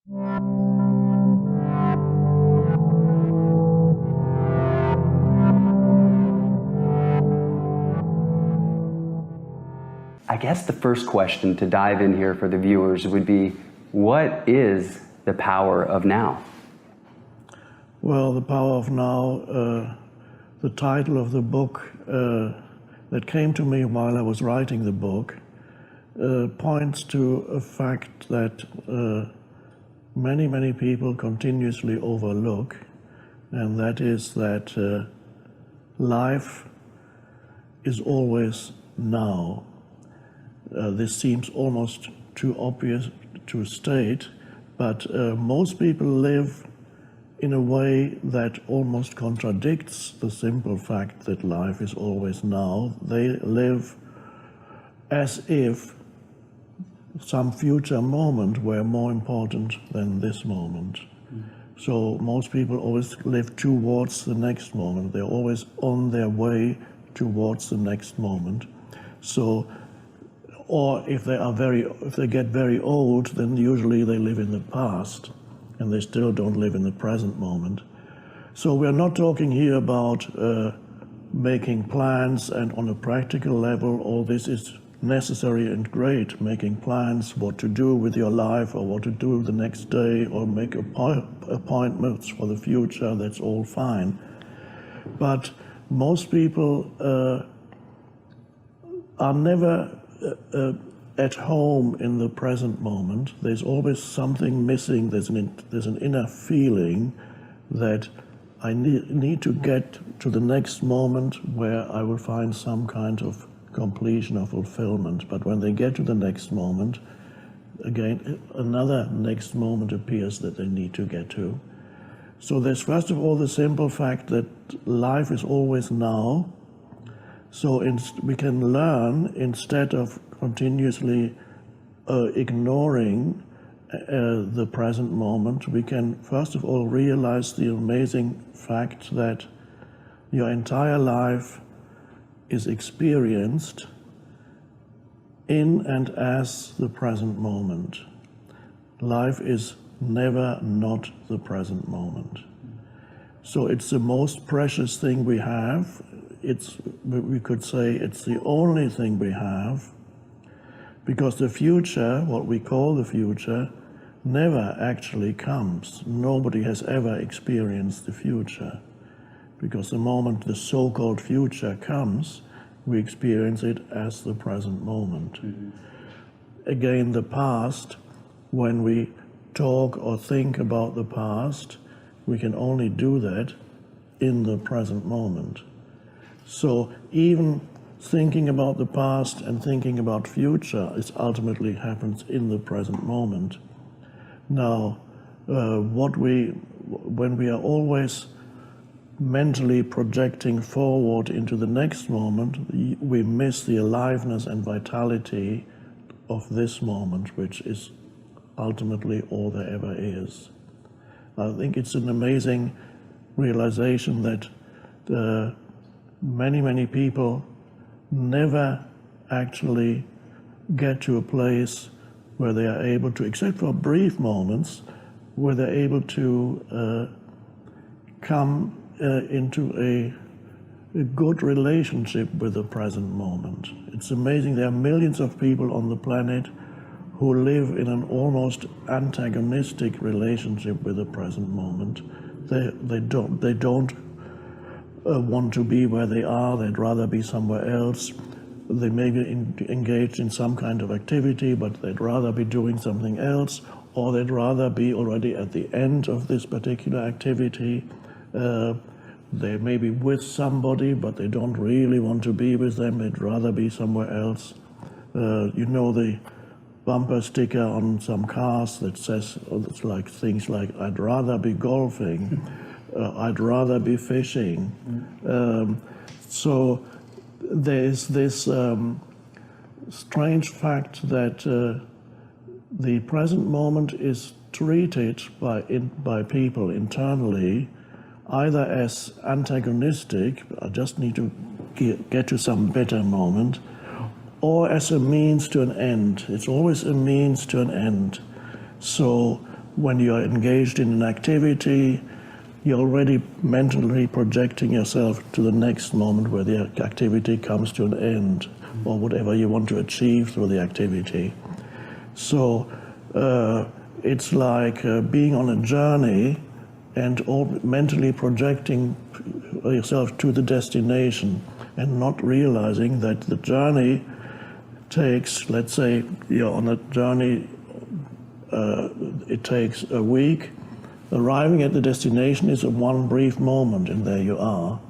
I guess the first question to dive in here for the viewers would be, what is the power of now? Well, the power of now, the title of the book that came to me while I was writing the book points to a fact that many people continuously overlook, and that is that life is always now. This seems almost too obvious to state, but most people live in a way that almost contradicts the simple fact that life is always now. They live as if some future moment were more important than this moment. So most people always live towards the next moment. They're always on their way towards the next moment. So, or if they get very old, then usually they live in the past, and they still don't live in the present moment. So we're not talking here about making plans, and on a practical level, all this is necessary and great, making plans what to do with your life or what to do the next day or make appointments for the future, that's all fine. But most people are never at home in the present moment. There's always something missing. There's an inner feeling that I need to get to the next moment where I will find some kind of completion or fulfillment. But when they get to the next moment, again, another next moment appears that they need to get to. So there's first of all the simple fact that life is always now. So we can learn, instead of continuously ignoring the present moment, we can first of all realize the amazing fact that your entire life is experienced in and as the present moment. Life is never not the present moment. So it's the most precious thing we have. We could say it's the only thing we have, because the future, what we call the future, never actually comes. Nobody has ever experienced the future, because the moment the so-called future comes, we experience it as the present moment. Mm-hmm. Again, the past, when we talk or think about the past, we can only do that in the present moment. So even thinking about the past and thinking about future, it ultimately happens in the present moment. Now, when we are always mentally projecting forward into the next moment, we miss the aliveness and vitality of this moment, which is ultimately all there ever is. I think it's an amazing realization that many people never actually get to a place where they are able to, except for brief moments, where they're able to come into a good relationship with the present moment. It's amazing. There are millions of people on the planet who live in an almost antagonistic relationship with the present moment. They don't want to be where they are. They'd rather be somewhere else. They may be engaged in some kind of activity, but they'd rather be doing something else, or they'd rather be already at the end of this particular activity. They may be with somebody, but they don't really want to be with them. They'd rather be somewhere else. You know the bumper sticker on some cars that says, it's like things like, I'd rather be golfing, I'd rather be fishing. So there's this strange fact that the present moment is treated by people internally either as antagonistic, I just need to get to some better moment, or as a means to an end. It's always a means to an end. So when you're engaged in an activity, you're already mentally projecting yourself to the next moment where the activity comes to an end, or whatever you want to achieve through the activity. So it's like being on a journey and mentally projecting yourself to the destination and not realizing that the journey takes, let's say you're on a journey, it takes a week. Arriving at the destination is a one brief moment, and there you are.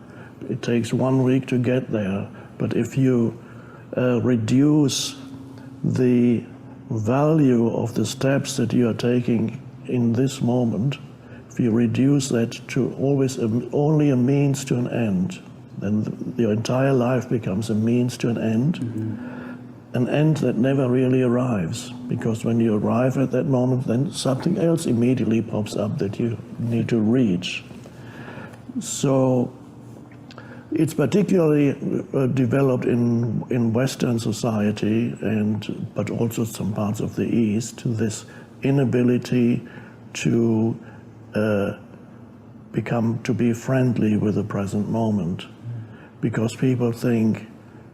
It takes 1 week to get there, but if you reduce the value of the steps that you are taking in this moment, if you reduce that to always only a means to an end, then your entire life becomes a means to an end. An end that never really arrives, because when you arrive at that moment, then something else immediately pops up that you need to reach. So it's particularly developed in Western society, but also some parts of the East, this inability to be friendly with the present moment, because people think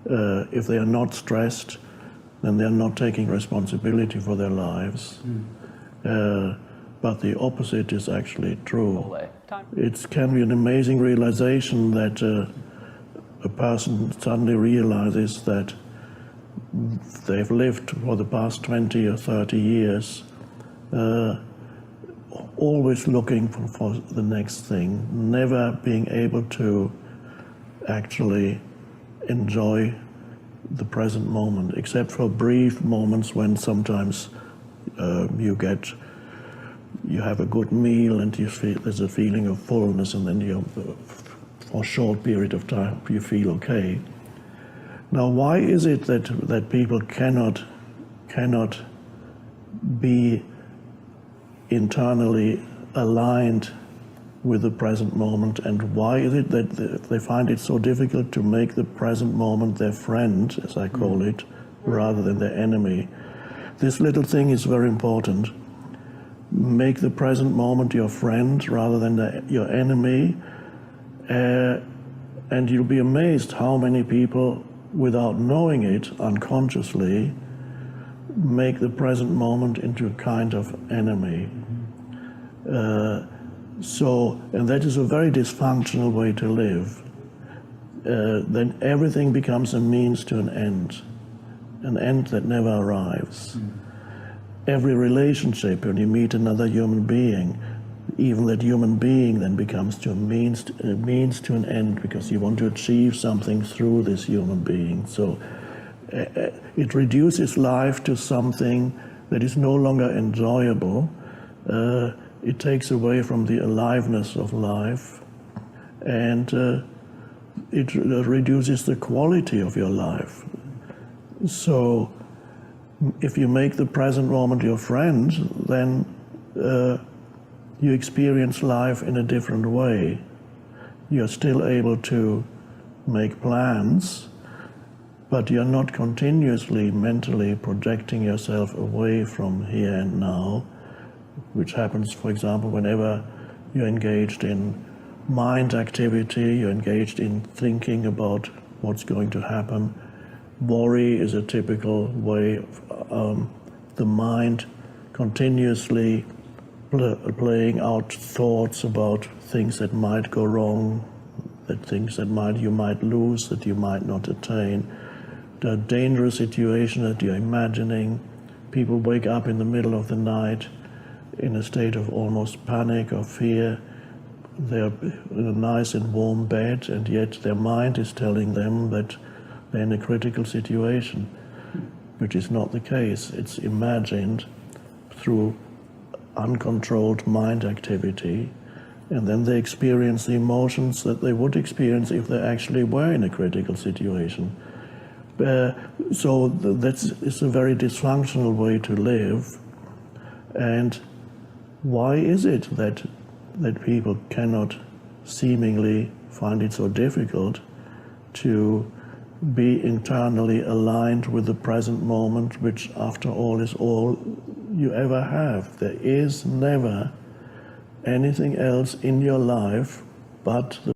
if they are not stressed, then they're not taking responsibility for their lives. But the opposite is actually true. It can be an amazing realization that a person suddenly realizes that they've lived for the past 20 or 30 years always looking for the next thing, never being able to actually enjoy the present moment, except for brief moments when sometimes you have a good meal and there's a feeling of fullness, and then for a short period of time you feel okay. Now, why is it that people cannot be internally aligned with the present moment, and why is it that they find it so difficult to make the present moment their friend, as I call it, rather than their enemy? This little thing is very important. Make the present moment your friend rather than your enemy, and you'll be amazed how many people, without knowing it, unconsciously make the present moment into a kind of enemy. And that is a very dysfunctional way to live. Then everything becomes a means to an end that never arrives. Every relationship, when you meet another human being, even that human being then becomes a means to an end, because you want to achieve something through this human being. So it reduces life to something that is no longer enjoyable. It takes away from the aliveness of life, and it reduces the quality of your life. So if you make the present moment your friend, then you experience life in a different way. You're still able to make plans, but you're not continuously mentally projecting yourself away from here and now, which happens, for example, whenever you're engaged in mind activity, you're engaged in thinking about what's going to happen. Worry is a typical way of the mind continuously playing out thoughts about things that might go wrong, things that you might lose, that you might not attain. The dangerous situation that you're imagining. People wake up in the middle of the night in a state of almost panic or fear. They're in a nice and warm bed, and yet their mind is telling them that they're in a critical situation, which is not the case. It's imagined through uncontrolled mind activity, and then they experience the emotions that they would experience if they actually were in a critical situation. So it's a very dysfunctional way to live. And why is it that people cannot seemingly find it so difficult to be internally aligned with the present moment, which after all is all you ever have. There is never anything else in your life but the